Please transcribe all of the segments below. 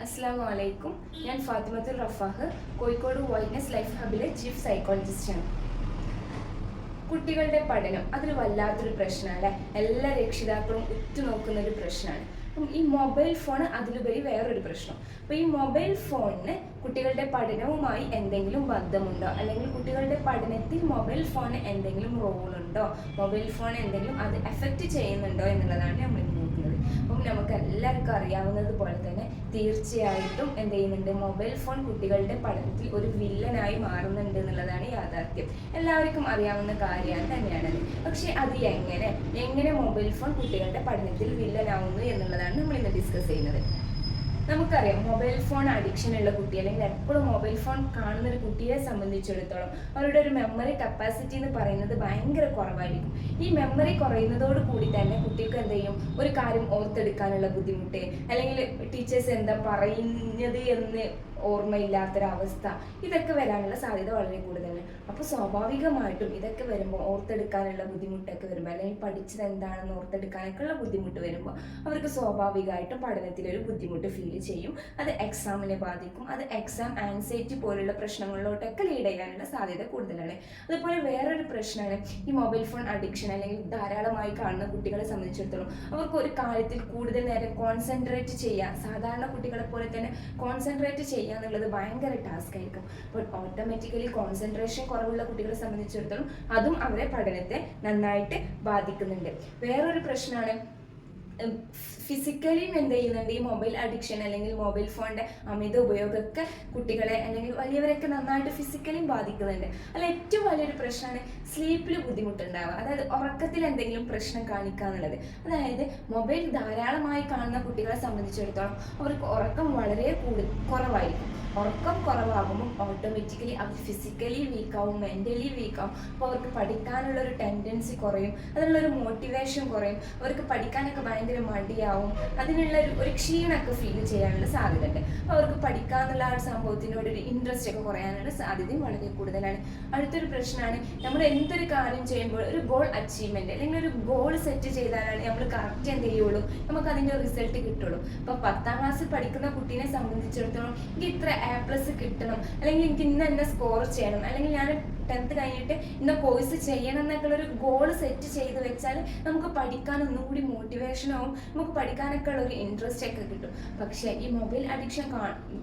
അസ്സലാമു അലൈക്കും. ഞാൻ ഫാത്തിമത്തുൽ റഫാഹ്, കോഴിക്കോട് വൈറ്റ്നസ് ലൈഫ് ഹബിലെ ചീഫ് സൈക്കോളജിസ്റ്റാണ്. കുട്ടികളുടെ പഠനം അതൊരു വല്ലാത്തൊരു പ്രശ്നമാണ്. എല്ലാ രക്ഷിതാക്കളും ഉറ്റുനോക്കുന്ന ഒരു പ്രശ്നമാണ്. അപ്പം ഈ മൊബൈൽ ഫോൺ അതിലുപരി വേറൊരു പ്രശ്നം. അപ്പോൾ ഈ മൊബൈൽ ഫോണിന് കുട്ടികളുടെ പഠനവുമായി എന്തെങ്കിലും ബന്ധമുണ്ടോ, അല്ലെങ്കിൽ കുട്ടികളുടെ പഠനത്തിൽ മൊബൈൽ ഫോണിന് എന്തെങ്കിലും റോളുണ്ടോ, മൊബൈൽ ഫോൺ എന്തെങ്കിലും അത് എഫക്റ്റ് ചെയ്യുന്നുണ്ടോ എന്നുള്ളതാണ് നമ്മൾ നോക്കുന്നത്. അപ്പം നമുക്ക് എല്ലാവർക്കും അറിയാവുന്നത് പോലെ തന്നെ തീർച്ചയായിട്ടും എന്ത് ചെയ്യുന്നുണ്ട്, മൊബൈൽ ഫോൺ കുട്ടികളുടെ പഠനത്തിൽ ഒരു വില്ലനായി മാറുന്നുണ്ട് എന്നുള്ളതാണ് യാഥാർത്ഥ്യം. എല്ലാവർക്കും അറിയാവുന്ന കാര്യമാണ് തന്നെയാണത്. പക്ഷെ അത് എങ്ങനെ മൊബൈൽ ഫോൺ കുട്ടികളുടെ പഠനത്തിൽ വില്ലനാവുന്നു എന്നുള്ളതാണ് നമ്മൾ ഇന്ന് ഡിസ്കസ് ചെയ്യുന്നത്. നമുക്കറിയാം, മൊബൈൽ ഫോൺ അഡിക്ഷൻ ഉള്ള കുട്ടി, അല്ലെങ്കിൽ എപ്പോഴും മൊബൈൽ ഫോൺ കാണുന്ന ഒരു കുട്ടിയെ സംബന്ധിച്ചിടത്തോളം അവരുടെ ഒരു മെമ്മറി കപ്പാസിറ്റി എന്ന് പറയുന്നത് ഭയങ്കര കുറവായിരിക്കും. ഈ മെമ്മറി കുറയുന്നതോട് കൂടി തന്നെ കുട്ടിക്ക് എന്ത് ചെയ്യും, ഒരു കാര്യം ഓർത്തെടുക്കാനുള്ള ബുദ്ധിമുട്ട്, അല്ലെങ്കിൽ ടീച്ചേഴ്സ് എന്താ പറയുന്നത് എന്ന് ഓർമ്മയില്ലാത്തൊരവസ്ഥ, ഇതൊക്കെ വരാനുള്ള സാധ്യത വളരെ കൂടുതലാണ്. അപ്പോൾ സ്വാഭാവികമായിട്ടും ഇതൊക്കെ വരുമ്പോൾ, ഓർത്തെടുക്കാനുള്ള ബുദ്ധിമുട്ടൊക്കെ വരുമ്പോൾ, അല്ലെങ്കിൽ പഠിച്ചത് എന്താണെന്ന് ഓർത്തെടുക്കാനൊക്കെ ഉള്ള ബുദ്ധിമുട്ട് വരുമ്പോൾ അവർക്ക് സ്വാഭാവികമായിട്ടും പഠനത്തിലൊരു ബുദ്ധിമുട്ട് ഫീൽ ചെയ്യും. അത് എക്സാമിനെ ബാധിക്കും. അത് എക്സാം ആൻസൈറ്റി പോലുള്ള പ്രശ്നങ്ങളിലോട്ടൊക്കെ ലീഡ് ചെയ്യാനുള്ള സാധ്യത കൂടുതലാണ്. അതുപോലെ വേറൊരു പ്രശ്നമാണ് ഈ മൊബൈൽ ഫോൺ അഡിക്ഷൻ, അല്ലെങ്കിൽ ധാരാളമായി കാണുന്ന കുട്ടികളെ സംബന്ധിച്ചിടത്തോളം അവർക്ക് ഒരു കാര്യത്തിൽ കൂടുതൽ നേരം കോൺസെൻട്രേറ്റ് ചെയ്യാൻ, സാധാരണ കുട്ടികളെ പോലെ തന്നെ കോൺസെൻട്രേറ്റ് എന്നുള്ളത് ഭയങ്കര ടാസ്ക് ആയിരിക്കും. അപ്പോൾ ഓട്ടോമാറ്റിക്കലി കോൺസെൻട്രേഷൻ കുറവുള്ള കുട്ടികളെ സംബന്ധിച്ചിടത്തോളം അതും അവരെ പഠനത്തെ നന്നായിട്ട് ബാധിക്കുന്നുണ്ട്. വേറൊരു പ്രശ്നമാണ് ഫിസിക്കലിയും എന്ത് ചെയ്യുന്നുണ്ട്, ഈ മൊബൈൽ അഡിക്ഷൻ അല്ലെങ്കിൽ മൊബൈൽ ഫോണിന്റെ അമിത ഉപയോഗമൊക്കെ കുട്ടികളെ അല്ലെങ്കിൽ വലിയവരൊക്കെ നന്നായിട്ട് ഫിസിക്കലിയും ബാധിക്കുന്നുണ്ട്. അല്ല, ഏറ്റവും വലിയൊരു പ്രശ്നമാണ് സ്ലീപ്പിൽ ബുദ്ധിമുട്ടുണ്ടാവുക, അതായത് ഉറക്കത്തിൽ എന്തെങ്കിലും പ്രശ്നം കാണിക്കുക എന്നുള്ളത്. അതായത് മൊബൈൽ ധാരാളമായി കാണുന്ന കുട്ടികളെ സംബന്ധിച്ചിടത്തോളം അവർക്ക് ഉറക്കം വളരെ കുറവായിരിക്കും. ഉറക്കം കുറവാകുമ്പോൾ ഓട്ടോമാറ്റിക്കലി അവർ ഫിസിക്കലി വീക്കാവും, മെൻ്റലി വീക്കാവും. അപ്പോൾ അവർക്ക് പഠിക്കാനുള്ള ഒരു ടെൻഡൻസി കുറയും, അതിനുള്ളൊരു മോട്ടിവേഷൻ കുറയും, അവർക്ക് പഠിക്കാനൊക്കെ ഭയങ്കര മടിയാവും, അതിനുള്ള ഒരു ക്ഷീണമൊക്കെ ഫീൽ ചെയ്യാനുള്ള സാധ്യത ഉണ്ട്. അപ്പോൾ അവർക്ക് പഠിക്കാന്നുള്ള ആ ഒരു സംഭവത്തിനോട് ഒരു ഇൻട്രസ്റ്റ് ഒക്കെ കുറയാനുള്ള സാധ്യതയും വളരെ കൂടുതലാണ്. അടുത്തൊരു പ്രശ്നമാണ്, നമ്മൾ എന്തൊരു കാര്യം ചെയ്യുമ്പോൾ ഒരു ഗോൾ അച്ചീവ്മെൻറ്റ് അല്ലെങ്കിൽ ഒരു ഗോൾ സെറ്റ് ചെയ്താലാണ് നമ്മൾ കറക്റ്റ് എന്ത് ചെയ്യുള്ളൂ, നമുക്ക് അതിൻ്റെ റിസൾട്ട് കിട്ടുള്ളൂ. അപ്പോൾ 10ാം ക്ലാസ്സിൽ പഠിക്കുന്ന കുട്ടീനെ സംബന്ധിച്ചിടത്തോളം എനിക്ക് ഇത്ര A+ കിട്ടണം, അല്ലെങ്കിൽ എനിക്ക് ഇന്ന സ്കോർ ചെയ്യണം, അല്ലെങ്കിൽ ഞാൻ 10th കഴിഞ്ഞിട്ട് ഇന്ന കോഴ്സ് ചെയ്യണം എന്നൊക്കെ ഒരു ഗോൾ സെറ്റ് ചെയ്ത് വെച്ചാൽ നമുക്ക് പഠിക്കാൻ ഒന്നും കൂടി മോട്ടിവേഷൻ ആവും, നമുക്ക് പഠിക്കാനൊക്കെ ഉള്ള ഒരു ഇൻട്രസ്റ്റ് ഒക്കെ കിട്ടും. പക്ഷേ ഈ മൊബൈൽ അഡിക്ഷൻ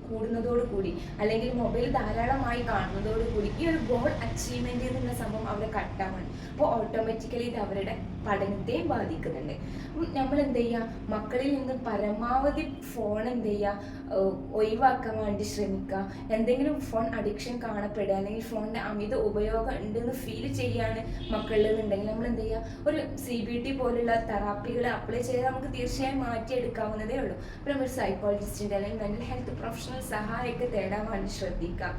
കൂടുന്നതോടുകൂടി, അല്ലെങ്കിൽ മൊബൈൽ ധാരാളമായി കാണുന്നതോടുകൂടി ഈ ഒരു ഗോൾ അച്ചീവ്മെന്റ് എന്നുള്ള സംഭവം അവിടെ കട്ടാവാണ്. അപ്പോൾ ഓട്ടോമാറ്റിക്കലി ഇത് അവരുടെ പഠനത്തെയും ബാധിക്കുന്നുണ്ട്. നമ്മൾ എന്ത് ചെയ്യുക, മക്കളിൽ നിന്ന് പരമാവധി ഫോൺ എന്ത് ചെയ്യുക, ഒഴിവാക്കാൻ വേണ്ടി ശ്രമിക്കുക. എന്തെങ്കിലും ഫോൺ അഡിക്ഷൻ കാണപ്പെടുക, അല്ലെങ്കിൽ ഫോണിൻ്റെ അമിത ഉപയോഗം ഉണ്ടെന്ന് ഫീൽ ചെയ്യാണ് മക്കളിൽ നിന്നുണ്ടെങ്കിൽ നമ്മൾ എന്ത് ചെയ്യുക, ഒരു CBT പോലുള്ള തെറാപ്പികൾ അപ്ലൈ ചെയ്താൽ നമുക്ക് തീർച്ചയായും മാറ്റിയെടുക്കാവുന്നതേ ഉള്ളൂ. അപ്പോൾ നമ്മൾ സൈക്കോളജിസ്റ്റിൻ്റെ അല്ലെങ്കിൽ മെൻ്റൽ ഹെൽത്ത് പ്രൊഫഷണൽ സഹായമൊക്കെ തേടാൻ വേണ്ടി ശ്രദ്ധിക്കുക.